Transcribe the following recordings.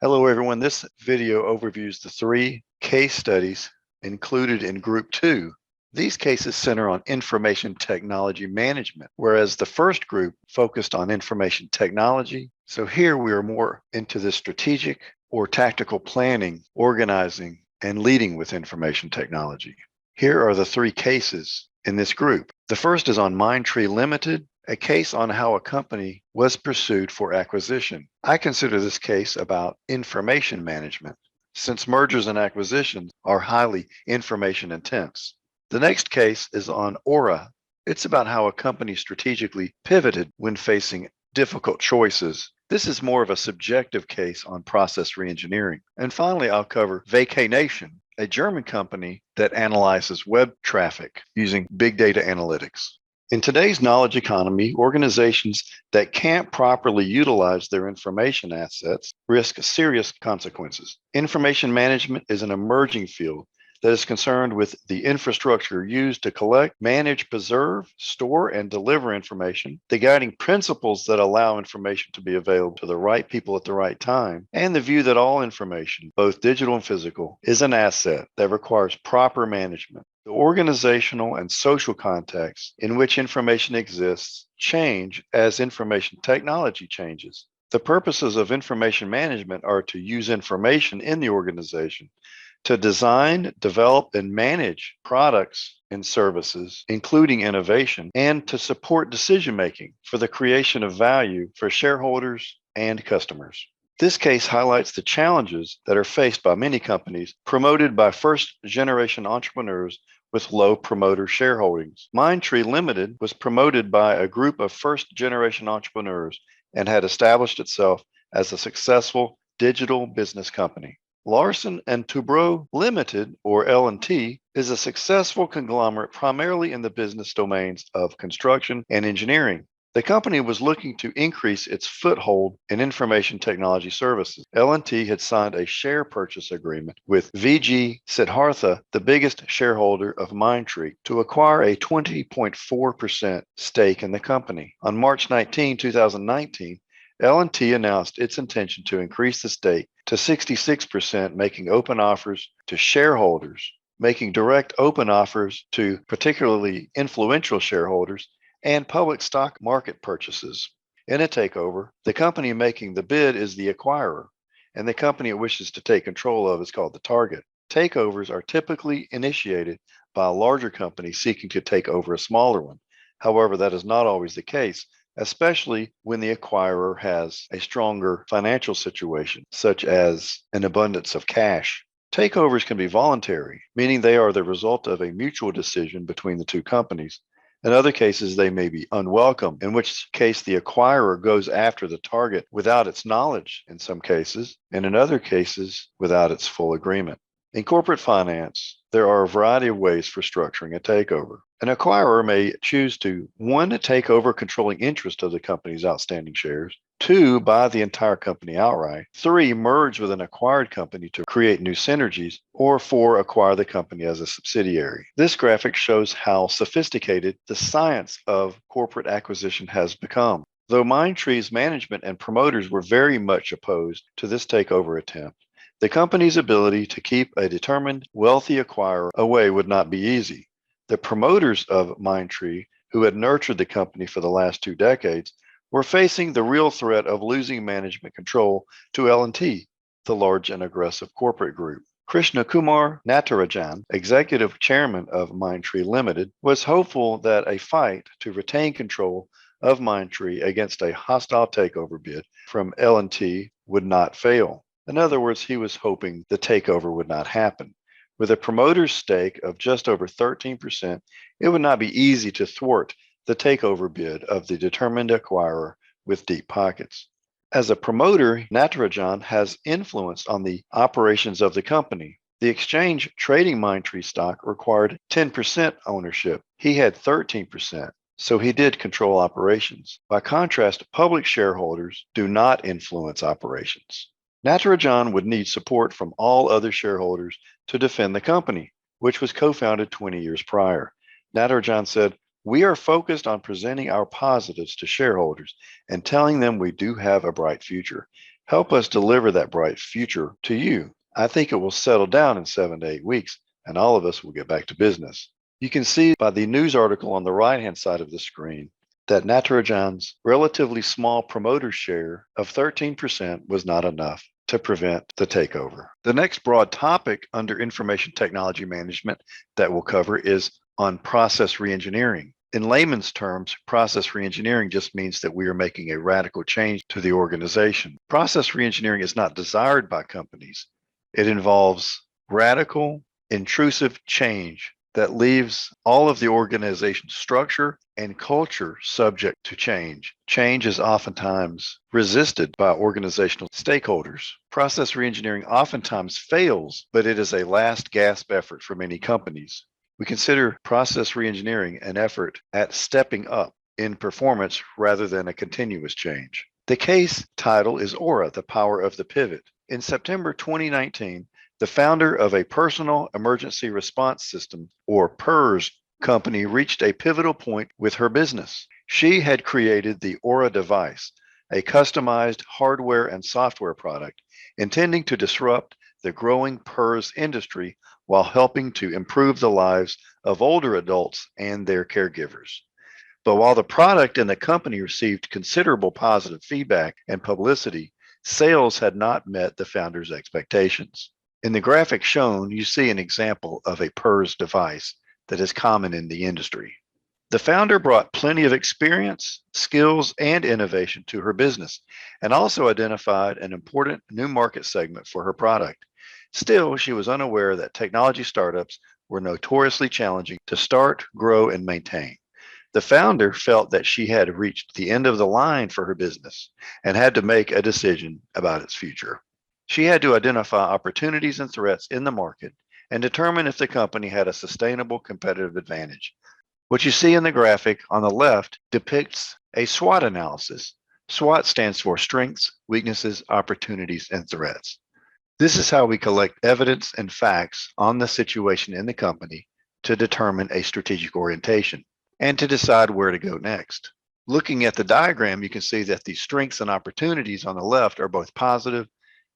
Hello, everyone. This video overviews the three case studies included in Group 2. These cases center on information technology management, whereas the first group focused on information technology. So here we are more into the strategic or tactical planning, organizing, and leading with information technology. Here are the three cases in this group. The first is on Mindtree Limited, a case on how a company was pursued for acquisition. I consider this case about information management, since mergers and acquisitions are highly information intense. The next case is on Aura. It's about how a company strategically pivoted when facing difficult choices. This is more of a subjective case on process reengineering. And finally, I'll cover Vacation, a German company that analyzes web traffic using big data analytics. In today's knowledge economy, organizations that can't properly utilize their information assets risk serious consequences. Information management is an emerging field that is concerned with the infrastructure used to collect, manage, preserve, store, and deliver information, the guiding principles that allow information to be available to the right people at the right time, and the view that all information, both digital and physical, is an asset that requires proper management. The organizational and social context in which information exists change as information technology changes. The purposes of information management are to use information in the organization to design, develop, and manage products and services, including innovation, and to support decision-making for the creation of value for shareholders and customers. This case highlights the challenges that are faced by many companies promoted by first-generation entrepreneurs with low promoter shareholdings. Mindtree Limited was promoted by a group of first-generation entrepreneurs and had established itself as a successful digital business company. Larsen & Toubro Limited, or L&T, is a successful conglomerate primarily in the business domains of construction and engineering. The company was looking to increase its foothold in information technology services. L&T had signed a share purchase agreement with VG Siddhartha, the biggest shareholder of Mindtree, to acquire a 20.4% stake in the company. On March 19, 2019, L&T announced its intention to increase the stake to 66%, making open offers to shareholders, making direct open offers to particularly influential shareholders, and public stock market purchases. In a takeover, the company making the bid is the acquirer, and the company it wishes to take control of is called the target. Takeovers are typically initiated by a larger company seeking to take over a smaller one. However, that is not always the case, especially when the acquirer has a stronger financial situation, such as an abundance of cash. Takeovers can be voluntary, meaning they are the result of a mutual decision between the two companies. In other cases, they may be unwelcome, in which case the acquirer goes after the target without its knowledge in some cases, and in other cases, without its full agreement. In corporate finance, there are a variety of ways for structuring a takeover. An acquirer may choose to, 1, take over controlling interest of the company's outstanding shares, 2, buy the entire company outright, 3, merge with an acquired company to create new synergies, or 4, acquire the company as a subsidiary. This graphic shows how sophisticated the science of corporate acquisition has become. Though Mindtree's management and promoters were very much opposed to this takeover attempt, the company's ability to keep a determined, wealthy acquirer away would not be easy. The promoters of Mindtree, who had nurtured the company for the last 2 decades, were facing the real threat of losing management control to L&T, the large and aggressive corporate group. Krishnakumar Natarajan, executive chairman of Mindtree Limited, was hopeful that a fight to retain control of Mindtree against a hostile takeover bid from L&T would not fail. In other words, he was hoping the takeover would not happen. With a promoter's stake of just over 13%, it would not be easy to thwart the takeover bid of the determined acquirer with deep pockets. As a promoter, Natarajan has influence on the operations of the company. The exchange trading Mindtree stock required 10% ownership. He had 13%, so he did control operations. By contrast, public shareholders do not influence operations. Natarajan would need support from all other shareholders to defend the company, which was co-founded 20 years prior. Natarajan said, "We are focused on presenting our positives to shareholders and telling them we do have a bright future." help us deliver that bright future to you. I think it will settle down in 7 to 8 weeks, and all of us will get back to business. You can see by the news article on the right-hand side of the screen that Natarajan's relatively small promoter share of 13% was not enough to prevent the takeover. The next broad topic under information technology management that we'll cover is on process reengineering. In layman's terms, process reengineering just means that we are making a radical change to the organization. Process reengineering is not desired by companies. It involves radical, intrusive change that leaves all of the organization's structure and culture subject to change. Change is oftentimes resisted by organizational stakeholders. Process reengineering oftentimes fails, but it is a last gasp effort for many companies. We consider process reengineering an effort at stepping up in performance rather than a continuous change. The case title is Aura, the Power of the Pivot. In September 2019, the founder of a personal emergency response system, or PERS, company reached a pivotal point with her business. She had created the Aura device, a customized hardware and software product intending to disrupt the growing PERS industry while helping to improve the lives of older adults and their caregivers. But while the product and the company received considerable positive feedback and publicity, sales had not met the founder's expectations. In the graphic shown, you see an example of a PERS device that is common in the industry. The founder brought plenty of experience, skills, and innovation to her business, and also identified an important new market segment for her product. Still, she was unaware that technology startups were notoriously challenging to start, grow, and maintain. The founder felt that she had reached the end of the line for her business and had to make a decision about its future. She had to identify opportunities and threats in the market and determine if the company had a sustainable competitive advantage. What you see in the graphic on the left depicts a SWOT analysis. SWOT stands for Strengths, Weaknesses, Opportunities, and Threats. This is how we collect evidence and facts on the situation in the company to determine a strategic orientation and to decide where to go next. Looking at the diagram, you can see that the strengths and opportunities on the left are both positive.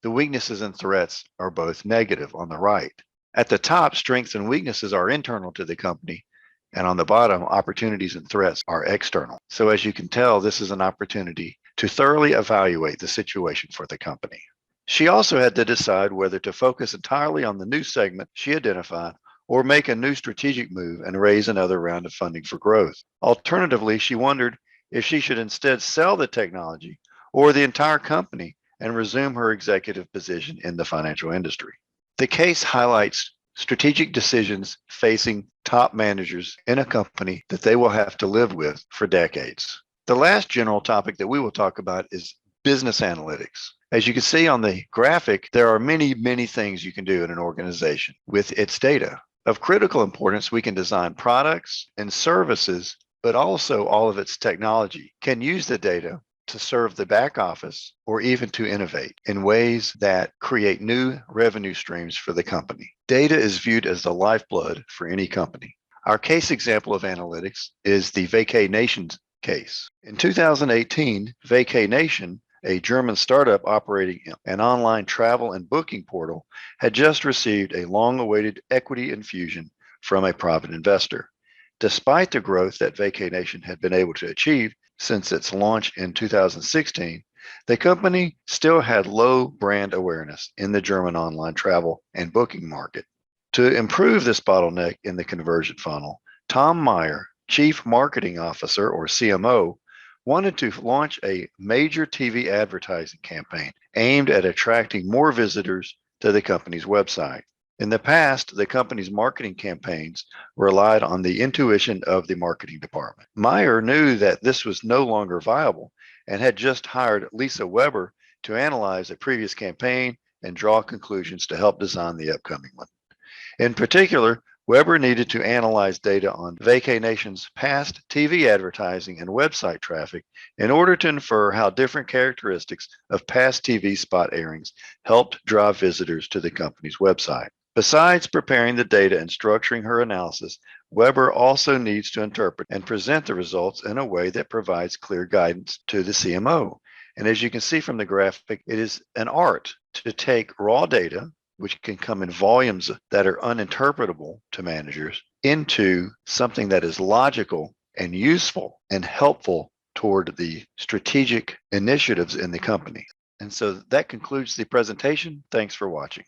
The weaknesses and threats are both negative on the right. At the top, strengths and weaknesses are internal to the company, and on the bottom, opportunities and threats are external. So as you can tell, this is an opportunity to thoroughly evaluate the situation for the company. She also had to decide whether to focus entirely on the new segment she identified or make a new strategic move and raise another round of funding for growth. Alternatively, she wondered if she should instead sell the technology or the entire company and resume her executive position in the financial industry. The case highlights strategic decisions facing top managers in a company that they will have to live with for decades. The last general topic that we will talk about is business analytics. As you can see on the graphic, there are many, many things you can do in an organization with its data. Of critical importance, we can design products and services, but also all of its technology can use the data to serve the back office or even to innovate in ways that create new revenue streams for the company. Data is viewed as the lifeblood for any company. Our case example of analytics is the VacayNation case. In 2018, VacayNation, a German startup operating an online travel and booking portal, had just received a long-awaited equity infusion from a private investor. Despite the growth that VacayNation had been able to achieve since its launch in 2016, the company still had low brand awareness in the German online travel and booking market. To improve this bottleneck in the conversion funnel, Tom Meyer, Chief Marketing Officer or CMO, wanted to launch a major TV advertising campaign aimed at attracting more visitors to the company's website. In the past, the company's marketing campaigns relied on the intuition of the marketing department. Meyer knew that this was no longer viable and had just hired Lisa Weber to analyze a previous campaign and draw conclusions to help design the upcoming one. In particular, Weber needed to analyze data on VacayNation's past TV advertising and website traffic in order to infer how different characteristics of past TV spot airings helped drive visitors to the company's website. Besides preparing the data and structuring her analysis, Weber also needs to interpret and present the results in a way that provides clear guidance to the CMO. And as you can see from the graphic, it is an art to take raw data, which can come in volumes that are uninterpretable to managers, into something that is logical and useful and helpful toward the strategic initiatives in the company. And so that concludes the presentation. Thanks for watching.